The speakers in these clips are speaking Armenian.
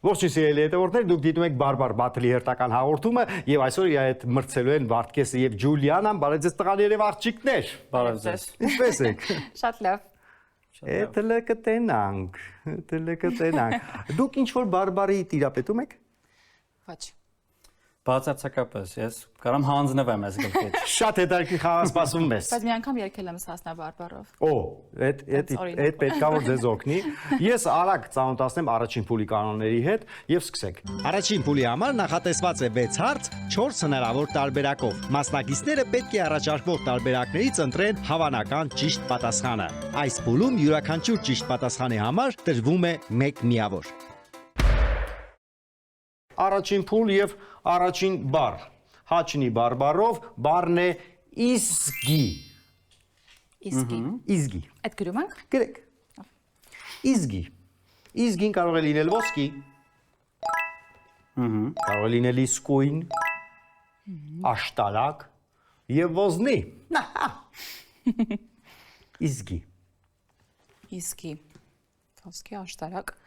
Ողջույն սիրելի հետևորդներ, դուք դիտում եք Բարբար Բաթլի հերթական հաղորդումը եւ այսօր իր հետ մրցելու են Վարդգեսը եւ Ջուլիանան, բարև ձեզ տղաներ եւ աղջիկներ։ Բարև ձեզ։ Ինչպե՞ս եք։ Շատ լավ։ Էդլը կտենանք։ Դուք ինչ որ բարբարի տիրապետում եք։ Ոչ։ Բացարձակապես, ես կարամ հանձնվեմ այս գլխից։ Շատ հետաքրքիր խաղ սպասում մեզ։ Բայց մի անգամ եկել եմ հասնա բարբարով։ Օ, այդ պետք է որ ձեզ օգնի։ Ես արագ ծանոթացնեմ առաջին փուլի կանոնների հետ եւ սկսենք։ Առաջին փուլի համար նախատեսված է 6 հարց 4 հնարավոր տարբերակով։ Մասնակիցները պետք է առաջարկվող տարբերակներից ընտրեն հավանական ճիշտ պատասխանը։ Այս փուլում յուրաքանչյուր ճիշտ պատասխանի համար տրվում է 1 միավոր։ Առաջին փուլ եւ առաջին բառ։ Հաչնի բարբարով բառն է իսգի։ Իսգի։ Այդ գրում ենք։ Գրեք։ Իսգի։ Իսգին կարող է լինել ոսկի։ Կարող է լինել իսկույն, աշտարակ եւ ոզնի։ Իսգի։ Իսկի։ Ոսկի աշտարակ։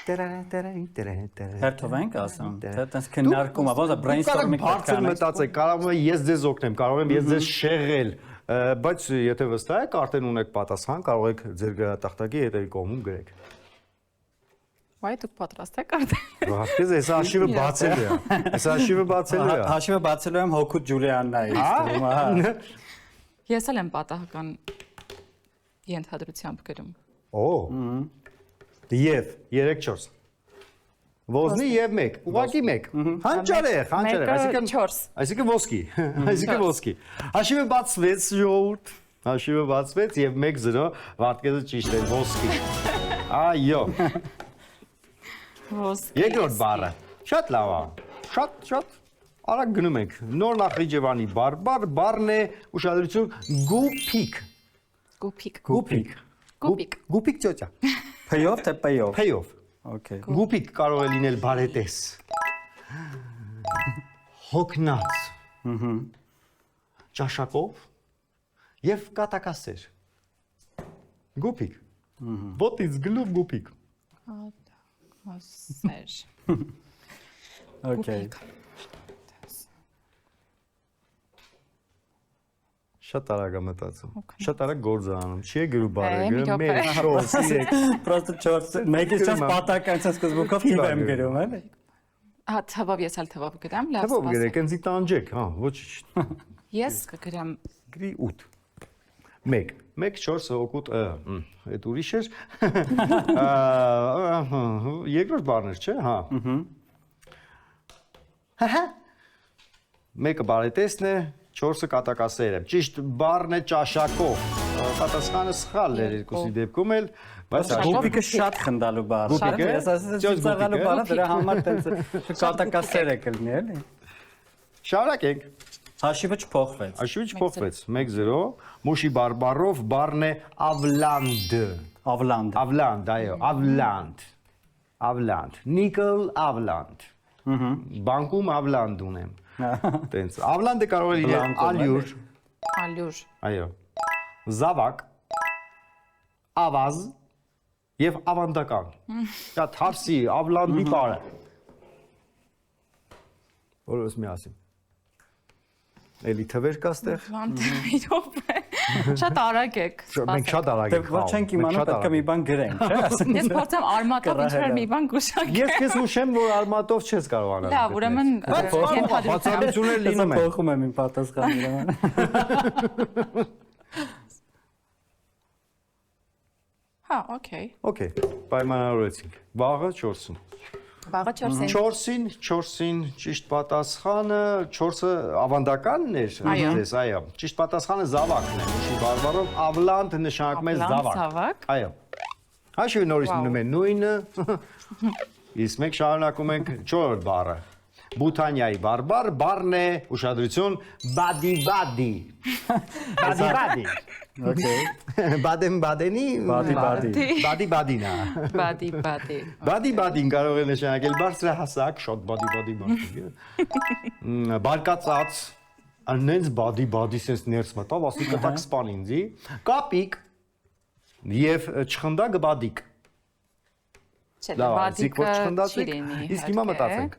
Հերթով ենք ասում, թե տես քննարկում, ո՞նց է brainstorming բարձր մտածեք, կարող եմ ես ձեզ օգնեմ, կարող եմ ես ձեզ շեղել, բայց եթե վստահ եք, արդեն ունեք պատասխան, կարող եք ձեր գրատախտակի հետևի կողմում գրեք։ Վայ, դուք պատրաստ եք արդեն։ Վարդգես, այս հաշիվը բացելու է։ Այս հաշիվը բացելու է։ Հաշիվը բացելու եմ հոգուտ Ջուլիանն է իստում, հա։ Ես էլ եմ պատահական ենթադրությամբ գրում։ Օ։ Եվ 3-4։ Ոզնի եւ 1, ուղակի 1։ Հանճարեղ, այսինքն ոսկի, այսինքն ոսկի։ Հաշիվը բացվեց, ժողովուրդ։ Հաշիվը բացվեց եւ 1-0 Վարդգեսը ճիշտ է, ոսկի։ Այո։ Ոսկի։ Երկրորդ բառը։ Շատ լավ է։ Շատ արագ գնում ենք։ Նոր Նախիջևանի բարբար, բառն է ուշադրություն գուփիկ։ Գուփիկ։ Գուփիկ ծոճա։ Փեյով թե պեյով։ Փեյով։ Okay։ Գուփիկ կարող է լինել բարետես։ Հոգնած։ Ճաշակով եւ կատակասեր։ Գուփիկ։ Ոտից գլուխ գուփիկ։ Ասեր։ Okay։ Շատ արագ է մտածում։ Շատ արագ գործ է անում։ Չի գրու բարը, մի գրում րոպե։ 1, 4, 3։ Պրոստը 4, մեկից չես պատական ցած սկզբունքով թիվ եմ գրում, էլի։ Հա, թվով ես էլ թվով գրամ, լավ Թվով գրեք, ինձ տանջեք, հա, ոչինչ։ Ես կգրամ Գրի 8։ 1, 1, 4, օգուտ, այդ ուրիշ էր։ Երկրորդ բառն էր, չէ՞, հա։ Հա։ Մեկը բարետեսն է, 4-ը կատակասեր է։ Ճիշտ բառն է ճաշակով։ Պատասխանը սխալ էր երկուսի դեպքում էլ, բայց Գուփիկը շատ խնդալու բառ է։ Գուփիկը։ Ես ասեցի ծիծաղալու բառը դրա համար տենց կատակասեր է կլինի, էլի։ շարունակենք։ Հաշիվը չփոխվեց։ Աշուչ փոխվեց 1-0, մուշի բարբարով բառն է ավլանդ։ Ավլանդ։ Ավլանդ, այո, ավլանդ։ Ավլանդ, նիկլ ավլանդ։ Բանկում ավլանդ ունեմ։ Տենց, ավլանդը կարող է լինել ալյուր, ալյուր։ այո, զավակ, ավազ եւ ավանդական։ Դա թարսի, ավլանդի բառը։ Որպես մի ասեմ։ Էլի թվեր կա ստեղ։ Լանդիրով։ Շատ արագ եք։ Մենք շատ արագ Դե ենք ոչ ենք իմանում, պետք է մի բան գրենք, չէ՞։ Ես փորձեմ արմատով ինչ-որ մի բան գուշակել։ Ես քեզ ուշեմ, որ արմատով չես կարող անել։ Լավ, ուրեմն բացառություններ լինում են։ Փոխում եմ իմ պատասխանը։ Հա, օքեյ։ Okay, պայմանավորեցինք։ Վաղը 4-ին։ Վաղը 4-ին։ 4-ին ճիշտ պատասխանը 4-ը ավանդականն էր, դες, այո։ Ճիշտ պատասխանը զավակն է։ Ուշի բարբարով ավլանդ նշանակում է զավակ։ Այո։ Հաշիվը նորից մնում է նույնը։ Իսկ մենք շարունակում ենք 4-րդ բառը։ Բութանիայի բարբար, բառն է ուշադրություն բադի։ Բադի։ Okay։ Բադեն-բադենի բադի-բադինա։ Բադի։ Բադի-բադին կարող է նշանակել բարձրահասակ, շատ բադի մարդիկ։ Բարկացած, անենց բադի սենց ներս մտավ, ասի կտակ սպան ինձի։ Կապիկ եւ չխնդա գբադիկ։ Չէ, Լավ, բադիկը զիք որ չխնդացեք, չլինի, իսկ հիմա մտածենք։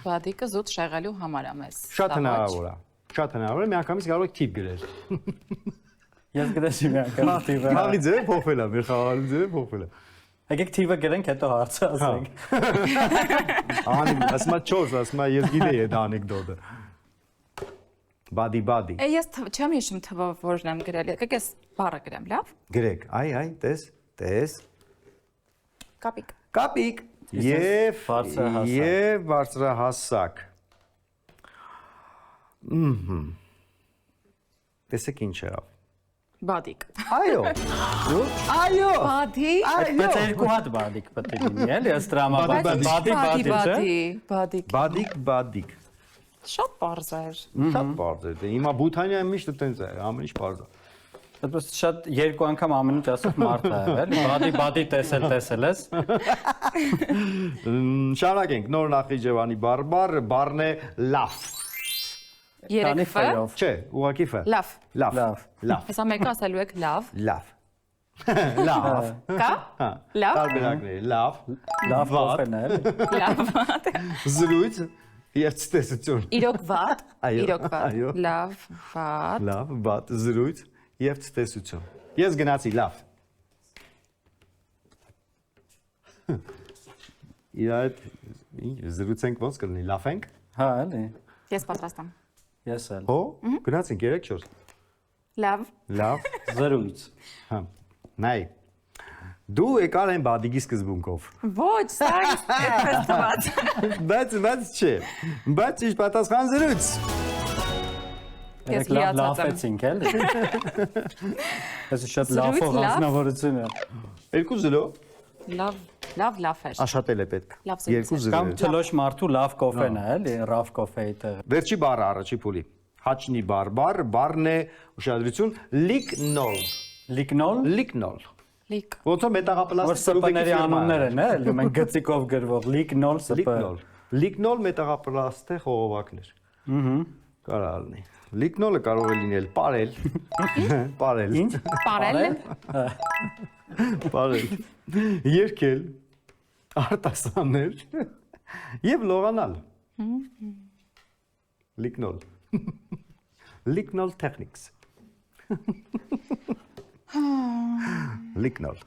Բադիկը զուտ շեղելու համար է մեզ։ Շատ հնարավոր է։ Շատ հնարավոր է, միանգամից կարող եք թիպ գրել։ Ես գտեցի մի անգամ թիվը։ Խաղի ձևը փոխվել է, մեր խաղալու ձևը փոխվել է։ Եկեք թիվը գրենք, հետո հարցը ասենք։ Անիկ, ասма 4, ասма ես գիտեի այդ անեկդոտը։ Բադի։ Ես չեմ հիշում թվը որն եմ գրել։ Եկեք ես բառը գրեմ, լավ։ Գրեք, այ, տես։ Կապիկ։ Եվ բարձրահասակ։ Տեսեք ինչ եղավ։ Բադիկ։ Այո։ Բադիկ։ Բայց երկու հատ բադիկ պետք է լինի, էլի, ըստ դրամաբանի։ Բադիկ։ Շատ པարզ էր։ Շատ բարձր է։ Հիմա Բութանիայում միշտ տենց է, ամեն ինչ բարձր է։ Այդպես շատ երկու անգամ ամեն ինչ ասող մարդ է, էլի։ Բադի տեսել ես։ Շարունակենք նոր Նախիջևանի բառն է լավ։ Երեքվը։ Չէ, ուղղակի ֆ։ Լավ։ Լավ։ Հեսա մեկը ասելու եք լավ։ Լավ։ Լավ։ Կա։ Լավ։ Տարբերակներ լավ, Լավ կոֆեն է, էլի։ Լավ։ զրույց եւ ցտեսություն։ Իրոք վատ։ Այո, Իրոք վատ։ այո։ Լավ, վատ։ Լավ, բադ զրույց եւ ցտեսություն։ Ես գնացի լավ։ Իրար ինչ զրուցենք ոնց կլինի, լավ ենք։ Հա, էլի։ Ես պատրաստ եմ։ Ես էլ։ Հո, գնացինք 3-4։ Լավ։ Լավ, Զրույց։ հա։ Նայ։ Դու եկար են բադիգի սկզբունքով։ Ոչ, սա այդպես թվաց։ Բայց չէ։ Բայց ինչ պատասխան զրույց։ Ես Լավ լիացած եմ։ լավեցինք, էլի։ Այս շատ լավ Զրույց լավ։ անձնավորություն է։ 2-0 Լավ էր։ աշխատել է պետք։ Լավ զրույց 2-0։ Կամ թլոշ մարդու լավ կոֆեն է, էլի, ռավ կոֆեի տեղ։ Վերջի բառը առաջի փուլի։ Հաչնի բառն է ուշադրություն լիկնոլ։ Լիկնոլ։ Լիկ։ Ոնց է մետաղապլաստ Որ սպների անուններ են, էլի, մենք գծիկով գրվող լիկնոլ սպ։ Լիկնոլ մետաղապլաստ է խողովակներ։ Կարա լինի։ Լիկնոլը կարող է լինել պարել։ Ինչ։ Պարել։ Երկել, արտասանել եւ լողանալ։ Լիկնոլ։ Լիկնոլ techniques։ Լիկնոլ։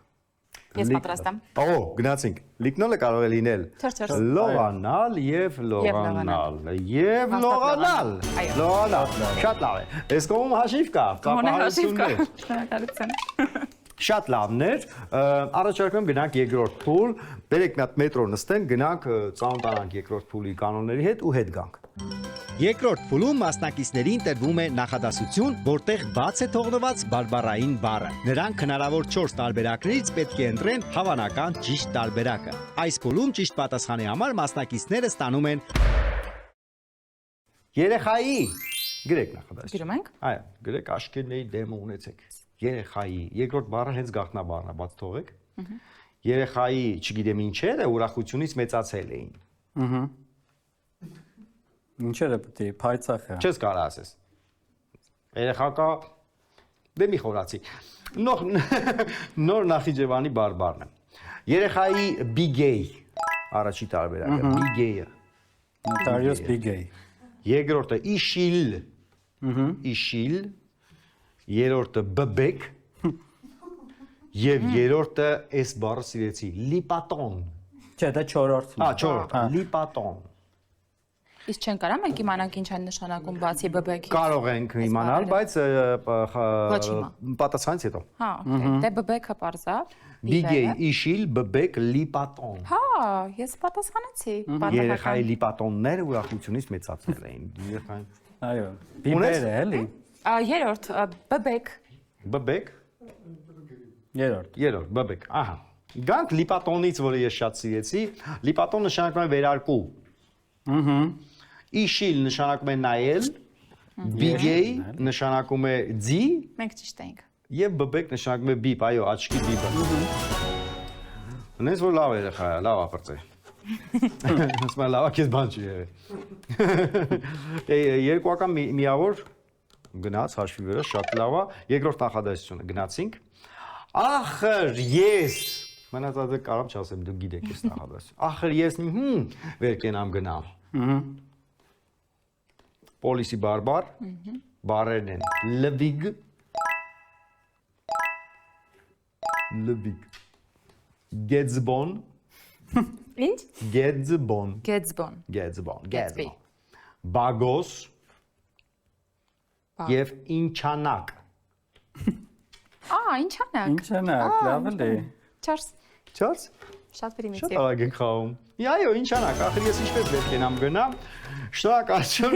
Ես պատրաստ եմ։ Օ, գնացինք։ Լիկնոլը կարող է լինել Չր։ լողանալ եւ լողանալ։ Եվ լողանալ։ Այո։ Լողանալ։ Շատ լավ է։ Այս կողմում հաշիվ կա, ծափահարություններ։ Շնորհակալություն։ Շատ լավներ։ Առաջարկում գնանք երկրորդ փուլ, բերեք մի հատ մետրո նստենք, գնանք ծանոթանանք երկրորդ փուլի կանոնների հետ ու հետ գանք։ Երկրորդ փուլում մասնակիցներին տրվում է նախադասություն, որտեղ բաց է թողնված բարբառային բառը։ Նրանք հնարավոր 4 տարբերակներից պետք է ընտրեն հավանական ճիշտ տարբերակը։ Այս փուլում ճիշտ պատասխանի համար մասնակիցները ստանում են Երեխայի գրեք նախադասություն։ Գրում ենք։ Այո, գրեք աշկերտների դեմը ունեցեք։ Երեխայի, երկրորդ բառը հենց գաղտնաբառն է, բաց թողեք։ Երեխայի, չգիտեմ ինչերը, ուրախությունից մեծացել էին։ Ահա։ Ինչերը պետք է փայծախ է։ Չես կարող ասես։ Երեխա կա դե մի խորացի։ Նոր Նախիջևանի բարբառն է։ Երեխայի բիգեյ առաջի տարբերակը, բիգեյը։ Նոտարիոս բիգեյ։ Երկրորդը իշիլ։ Իշիլ։ Երրորդը բբեք։ Եվ երրորդը այս բառը սիրեցի, լիպատոն։ Չէ, դա 4-րդն է։ Չորրորդը, լիպատոն։ Իսկ չեն կարա մենք իմանանք ինչ են նշանակում բացի բբեկի։ Կարող ենք իմանալ, բայց պատասխանից հետո։ Հա, դե բբեկը parza։ Բիգեյ, իշիլ, բբեք, լիպատոն։ Հա, ես պատասխանեցի։ Երեխայի լիպատոնները ուրախությունից մեծացել էին։ Այո։ Բիբերը, էլի։ Երրորդ բբեք։ Բբեք, Երրորդ։ երրորդ, բբեք, ահա։ Գանք լիպատոնից, որը ես շատ սիրեցի, լիպատոն նշանակում է վերարկու։ Իշիլ նշանակում է նայել, բիգեյ նշանակում է ձի Մենք ճիշտ ենք։ եւ բբեք նշանակում է բիպ, այո, աչքի բիպը։ Ունես որ լավ երեխա է, լավ ապրծե։ Ասում եմ լավ, քեզ բան չի եղել։ Երկուական միավոր գնաց հաշվի վրա, շատ լավ է։ Երկրորդ նախադասությունը գնացինք։ Ախր ես Մնացածը կարամ չասեմ, դու գիտեք այս նախադասություն։ Ախր ես վեր կենամ գնամ։ Պոլիսի բարբար, բարերն են լվիգ, գեձբոն, Ինչ? գեձբոն, Գեծբոն։ բագոս եւ ինչանակ։ Ինչանակ։ Ինչանակ, լավ է։ Չարս։ Չարս։ Շատ Շատ պրիմիտիվ։ արագ ենք խաղում։ Այո, ինչանակ, ախր ես ինչպես պետք եմ գնամ։ Շնորհակալություն։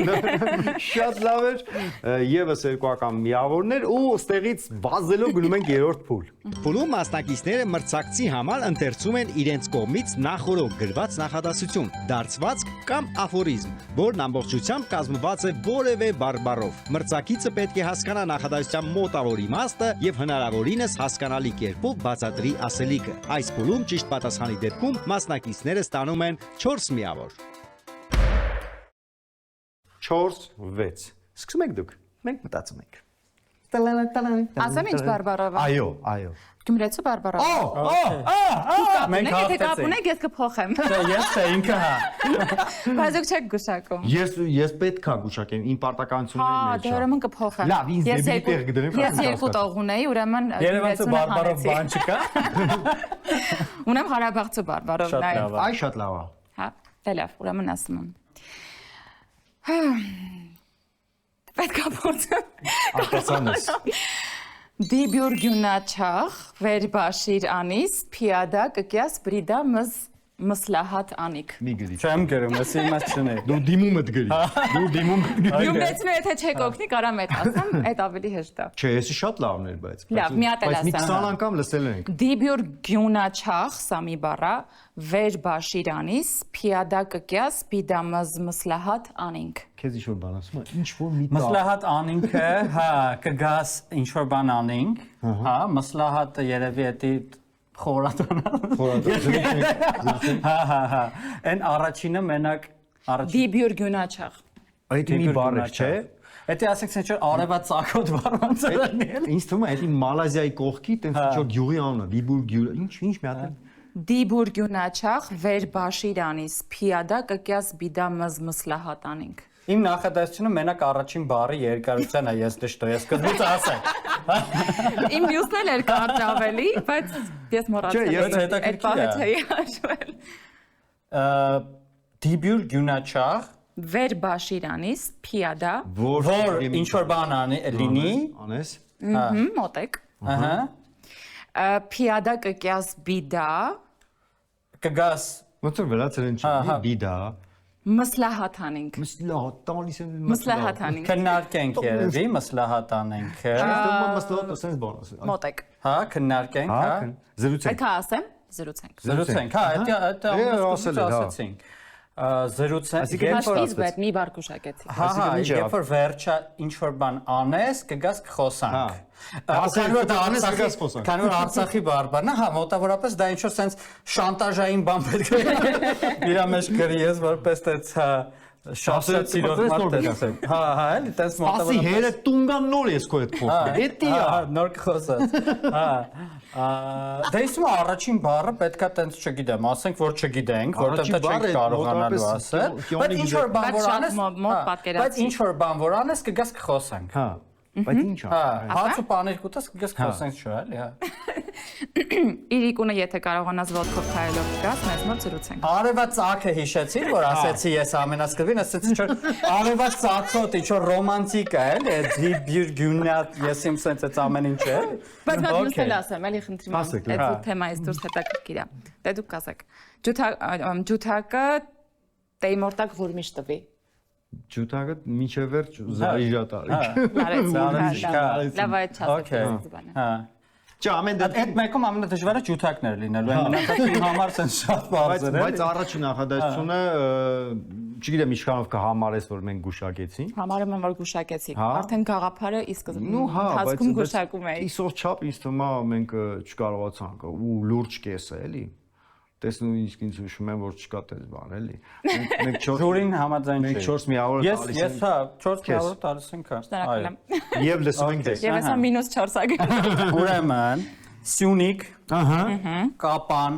Շատ լավ էր։ Եվս երկու անգամ միավորներ ու ստեղից վազելով գնում ենք երրորդ փուլ։ Փուլում մասնակիցները մրցակցի համար ընթերցում են իրենց կողմից նախորդ գրված նախադասություն, դարձվածք կամ աֆորիզմ, որն ամբողջությամբ կազմված է որևէ բարբառով։ Մրցակիցը պետք է հասկանա նախադասության մոտավոր իմաստը եւ հնարավորինս հասկանալի կերպով բացատրի ասելիքը։ Այս փուլում ճիշտ պատասխանի դեպքում մասնակիցները ստանում են 4 միավոր։ 4-6։ Սկսում եք դուք։ Մենք մտածում ենք։ Ասեմ ինչ բարբառով։ Այո։ Գյումրեցու բարբառով։ Մենք Եթե կապ հաղթեցինք։ ունեք, ես կփոխեմ։ Ես թե ինքը հա։ Բայց դուք չեք գուշակում։ Ես պետք է գուշակեմ իմ պարտականությունների մեջ։ Դե ուրեմն կփոխեմ։ Լավ, ինձ դեպի տեղ կդնեմ, Ես երկու տող ունեի, ուրեմն Երևանցու բարբառով բան չկա։ Ունեմ Ղարաբաղցու բարբառով Շատ նայ։ լավ է։ Այ շատ լավ է։ Հա, դե լավ, ուրեմն ասում եմ։ Պետք է փորձեմ։ Արտասանս։ Դիբյուր գյունաչախ վերբաշիր անիս փիադա կկյաս բրիդա մսլահատ անիկ։ Մի գրի։ Չեմ գրում, ես իմաց չունի։ Դու դիմում ես գրի։ Դու դիմում գրի։ Գյումրեցու եթե չեք օգնի, կարամ այդ ասեմ, այդ ավելի հեշտ է։ Չէ, էսի շատ լավն էր, բայց։ Լավ, մի հատ էլ Բայց մի ասեմ։ 20 անգամ լսել ենք։ Դիբյուր գյունաչախ սամի բարա վերբաշիր անիս փիադա կկյաս բիդա մսլահատ անինք։ Քեզ ինչ որ բան ասում եմ, ինչ որ մի տա։ Մսլահատ անինքը, հա, կգաս ինչ որ բան անինք, հա, մսլահատը երևի էդի խորատոնա։ Հա։ Այն առաջինը մենակ առաջին Դիբյուր գյունաչախ։ Այդ մի բառ է, չէ։ Էդի ասենք ինչ որ արևած ցակոտ բառանց է։ Ինձ թվում է, այդ Մալազիայի կողքի տենց ինչ որ գյուղի անունը, Դիբուր գյուղ, ինչ մի հատ։ Դիբյուր գյունաչախ վերբաշիր անիս փիադա կկյաս բիդա մսլահատ անինք։ Իմ նախադասությունը մենակ առաջին բառի երկարության է, ես դժտո, ես սկզբից ասեմ։ Իմ մյուսն էլ էր կարճ ավելի, բայց ես մոռացել Չէ, ես եմ այդ հետաքրքիր է։ պահը չէի հաշվել։ Դիբյուր գյունաչախ, Վերբաշիր անիս փիադա որ ինչ որ բան լինի, անես։ մոտեք։ ահա, Փիադա կկյաս բիդա կգաս Ոնց որ վերացել են չի, բիդա։ մսլահատ անինք։ Մսլահատ, տալիս են Մսլահատ անինք։ քննարկենք երևի, մսլահատ անենք։ Մսլահատ ասես բան ասես։ Մոտեք։ Հա, քննարկենք, հա։ Զրուցենք։ Պետք է ասեմ, զրուցենք։ Զրուցենք, հա, այդ ասացինք։ Զրուցենք, Բայց սկիզբը այդ մի բառ կուշակեցի։ հա, երբ որ վերջը ինչ որ բան անես, կգաս կխոսանք։ Քանի որ դա Արցախի, քանի որ Արցախի բարբառն է, հա, մոտավորապես դա ինչ որ sense շանտաժային բան պետք է իր մեջ գրի, ես որպես տենց հա շասել սիրող մարդ եմ։ Հա, էլի տես Ասի մոտավորապես։ հերը տունգան նոր ես քո հետ խոսում։ Էդի է։ Նոր կխոսած։ Հա։ Դե իսկ առաջին բառը պետքա տենց չգիտեմ, ասենք որ չգիտենք, որտեղ դա չենք կարողանալու ասել, բայց ինչ որ բան որ անես, բայց ինչ որ բան որ անես կգաս կխոսանք։ Հա։ Բայց ինչ է։ Հա, հաց ու պաներ կուտես կգաս կխոսանք չէ, էլի, հա։ Իրիկունը եթե կարողանաս ոտքով քայլելով գաս, մեզ մոտ զրուցենք։ Արևած ծագը հիշեցիր, որ ասեցի ես ամենասկզբին, ասեցի ինչ որ արևած ծագոտ, ինչ որ ռոմանտիկ է, էլի, դիբյուր գյունատ, ես իմ sense այդ ամեն ինչ է։ Բայց մենք նստել ասեմ, էլի խնդրում եմ, այդ թեմայից դուրս հետաքրքիր է։ Դե դուք կասեք։ Ջութակը Տեյմորտակ ղուրմիշ տվի։ Ջութակը միջև վերջ զարիժատարիք։ Լավ այդ չասեք բանը։ Հա։ Չէ, ամեն Այդ մեկում ամենադժվարը ջութակն էր լինելու, այն մնացածի համար sense շատ բարձր է։ Բայց առաջին նախադասությունը, չգիտեմ ինչքանով կհամարես, որ մենք գուշակեցինք։ Համարում եմ որ գուշակեցիք։ Արդեն գաղափարը ի սկզբում բայց ընթացքում գուշակում էի։ Իսող չափ ինձ թվում է մենք չկարողացանք ու լուրջ կեսը էլի։ Տեսնում իսկ ինձ հուշում եմ որ չկա դες բան էլի։ Մենք 4 Ժուրին համաձայն չի։ Մենք 4 միավոր տալիս ենք։ Ես հա 4 միավոր տալիս ենք հա։ Շնորհակալ եմ։ Եվ լսում ենք դες։ Եվ ասա -4 ագ։ Ուրեմն Սյունիք, Ահա։ կապան,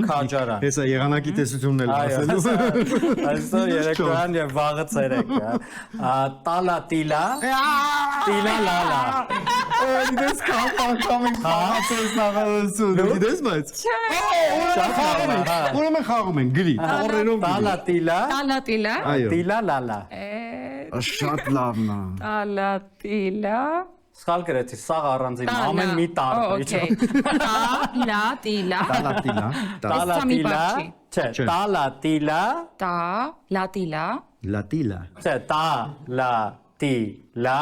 քաջարան։ Հեսա եղանակի տեսությունն էլ ասելու։ Այսօր երեկոյան եւ վաղը ցերեկ։ Տալա տիլա, տիլա լալա։ Դες կապան կամին խաղացես նախարարություն, գիտես բայց։ Ուրեմն խաղում են գրի, տառերով Տալա տիլա, Տալատիլա։ Այո։ տիլա լալա։ Շատ լավն է։ Տալատիլա։ Սխալ գրեցի, սաղ առանձին ամեն մի տառ։ Okay։ Տալատիլա։ Տալատիլա։ Տալա տիլա, չէ, տալա տիլա, Տալատիլա։ Լատիլա։ չէ, տալա տիլա,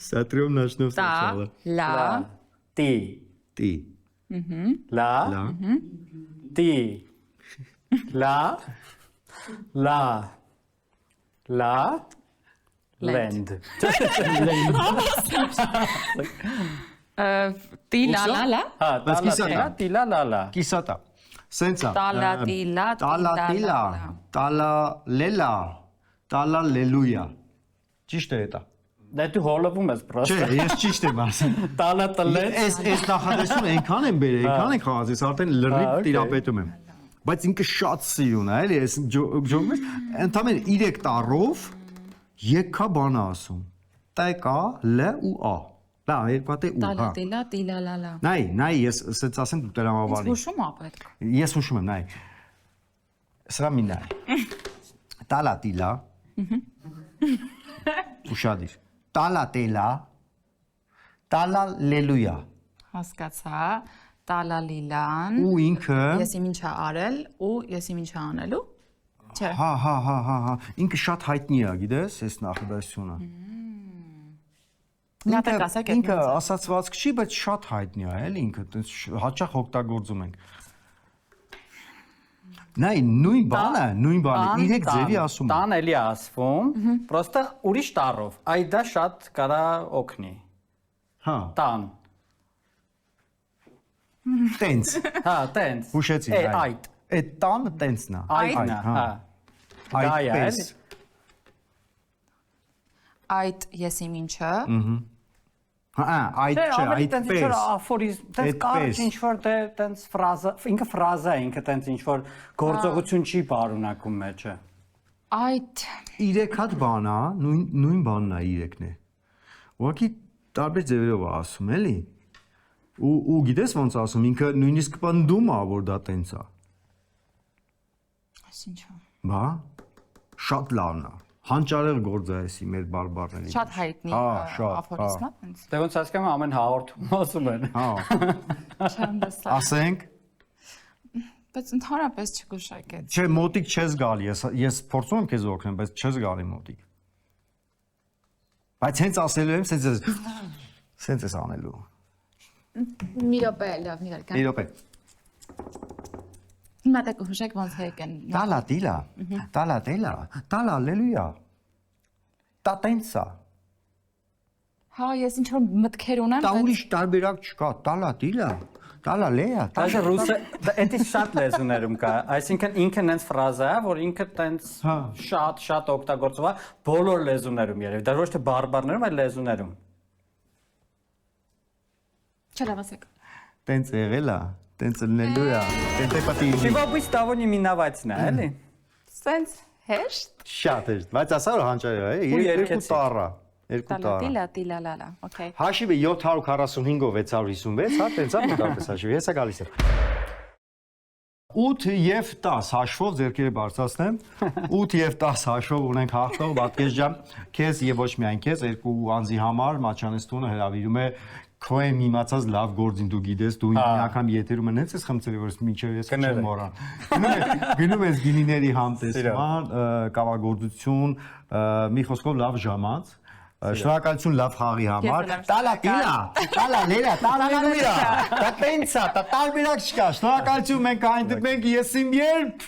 Սատրիոմ նաշնով սացալը։ Տալա։ տի Տի։ լա, Լա։ տի լա, լա, լա, լենդ։ Տիլալալա։ Հա, Բայց տալա կիսա տիլա, տիլա լալա։ Կիսատա։ Սենցա։ Տալատիլա, Տալատիլա, տալալելա, տալալելույա։ Ճիշտ է դա։ Դե դու հոլովում ես Չէ, պրոստը։ ես ճիշտ եմ ասում։ Տալա տլեց։ Այս նախադասությունը այնքան են բերել, այնքան են խաղացել, ես արդեն լրիվ okay. տիրապետում եմ։ Բայց ինքը շատ սիրուն է, էլի, ես ջոկում եմ, ընդամենը 3 տառով եկա բանը ասում։ Տեկա, լ ու ա։ Լա, երկու հատ է ու, հա։ Տալատիլա, տիլալալա։ Նայ, ես ասած ասեմ դու դրամաբանի։ Հուշում ա պետք։ Ես հուշում եմ, նայ։ Սրա մի նայ։ Տալատիլա։ Ուշադիր։ Տալատելա։ Տալալելույա։ Հասկացա։ Տալալիլան։ Ու ինքը Ես իմ ինչա արել ու ես իմ ինչա անելու։ Չէ։ Հա, ինքը շատ հայտնի է, գիտես, այս նախադասությունը։ Նատակ ասեք այդ Ինքը ասացվածք չի, բայց շատ հայտնի է, էլի ինքը, տես հաճախ օգտագործում ենք։ Նայ, նույն բանը, 3 ձևի ասում։ Տան էլի ասվում, պրոստը ուրիշ տառով։ Այ դա շատ կարա օգնի։ Հա, Տան։ տենց։ Հա, տենց։ Հուշեցի, Է, այ։ այդ։ Այդ տանը տենցն է։ Այդն է, հա։ Այդպես։ Այդ ես իմ ինչը։ Հա, այդ չէ, Ինչ որ այդպես։ աֆորիզմ, տենց կարճ ինչ որ դե տենց ֆրազա, ինքը ֆրազա է, ինքը տենց ինչ որ գործողություն չի բարունակում մեջը։ Այդ 3 հատ բան է, նույն բանն է 3-ն է։ Ուղղակի տարբեր ձևերով է ասում, էլի։ Ու գիտես ոնց ասում, ինքը նույնիսկ պնդում է, որ դա տենց է։ այսինչը։ Բա, շատ լավն է։ Հանճարեղ գործ է էսի մեր բարբարների։ Շատ հայտնի Հա, շատ, աֆորիզմ է, այնց։ Դե ոնց հասկանում եմ ամեն հաղորդում ասում են։ Հա, Չեմ դասա։ ասենք, Բայց ընդհանրապես չգուշակեց։ չէ, մոտիկ չես գալի, ես փորձում եմ քեզ օգնել, բայց չես գալի մոտիկ։ Բայց հենց ասելու եմ, սենց ես անելու։ Մի րոպե, լավ, մի րոպե։ Մի րոպե։ Հիմա դե կհուշեք ոնց եկեն։ Տալատիլա, տալատելա, տալալելույա։ Տատենցա։ Հա, ես ինչ որ մտքեր ունեմ, Դա ուրիշ տարբերակ չկա, տալատիլա, տալալեա։ Դաժե ռուսը դա շատ լեզուներում կա, այսինքն ինքը նենց ֆրազա է, որ ինքը տենց շատ օգտագործվում է բոլոր լեզուներում երևի։ Դա ոչ թե բարբարներում, այլ լեզուներում։ չլավասեք։ Տենց եղել է, տենց լնելու է, տենց է պատի։ Չիվաբույս տավոն իմինավացն է, էլի։ Սենց հեշտ։ Շատ է, բայց ասա որ հանճարեղ է, երկու տառա, երկու տառա։ Տալատիլա, տիլալալա, okay։ Հաշիվը 745-ով 656, հա, տենց է մոտավորապես հաշիվը, հեսա գալիս է։ 8 եւ 10 հաշվով ձերքերը բարձրացնեմ 8 եւ 10 հաշվով ունենք հաղթող Վատկես ջան քեզ եւ ոչ միայն քեզ երկու անձի համար Մաչանեստոնը հրավիրում է քո եմ իմացած լավ գործին դու գիտես դու մի անգամ եթերում ես ես խմցել որ մինչեւ ես չեմ մոռան գնում ես գինիների համտեսման կավագործություն մի խոսքով լավ ժամանց Շնորհակալություն լավ խաղի համար։ Տալատիլա, տալալելա, տալալելույա։ Դա տենցա, դա տարբերակ չկա։ Շնորհակալություն մենք այնտեղ մենք ես իմ երբ